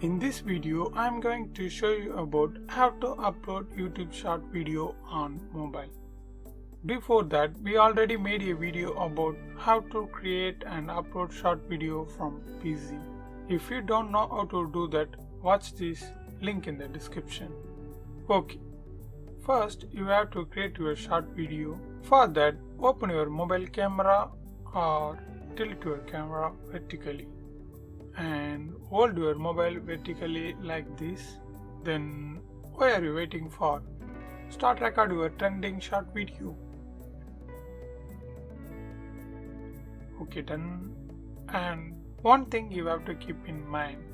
In this video, I am going to show you about how to upload YouTube short video on mobile. Before that, we already made a video about how to create and upload short video from PC. If you don't know how to do that, watch this link in the description. Okay, first you have to create your short video. For that, open your mobile camera or tilt your camera vertically and hold your mobile vertically like this. Then why are you waiting for? Start record your trending short video. Okay, done. And one thing you have to keep in mind,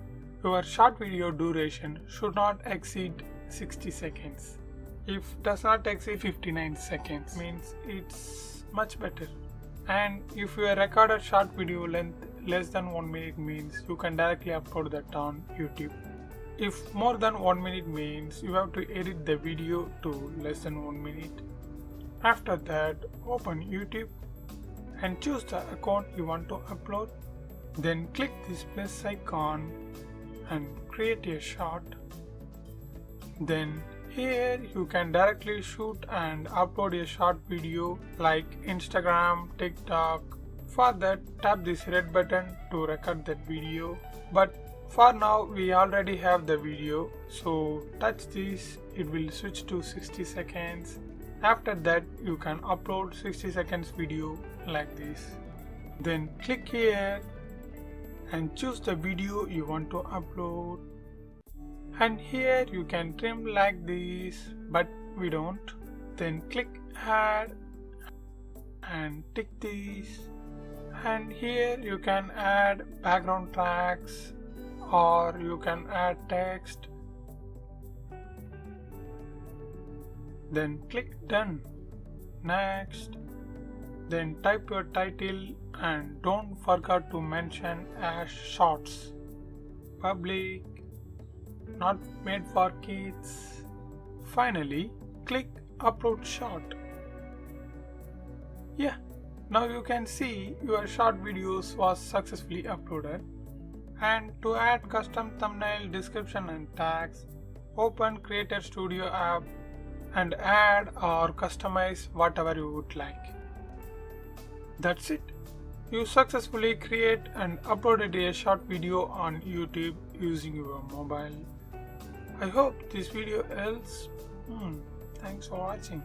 your short video duration should not exceed 60 seconds. If does not exceed 59 seconds means it's much better. And if your recorded short video length less than 1 minute means you can directly upload that on YouTube. If more than 1 minute means you have to edit the video to less than 1 minute. After that, open YouTube and choose the account you want to upload. Then click this plus icon and create a short. Then here you can directly shoot and upload a short video like Instagram, TikTok. For that, tap this red button to record that video. But for now we already have the video, so touch this, it will switch to 60 seconds. After that you can upload 60 seconds video like this. Then click here and choose the video you want to upload. And here you can trim like this, but we don't. Then click add and tick this. And here you can add background tracks or you can add text. Then click done. Next. Then type your title and don't forget to mention as shorts. Public, not made for kids. Finally, click upload short. Yeah, now you can see your short videos was successfully uploaded. And to add custom thumbnail, description and tags, open Creator Studio app and add or customize whatever you would like. That's it. You successfully create and uploaded a short video on YouTube using your mobile. I hope this video helps. Thanks for watching.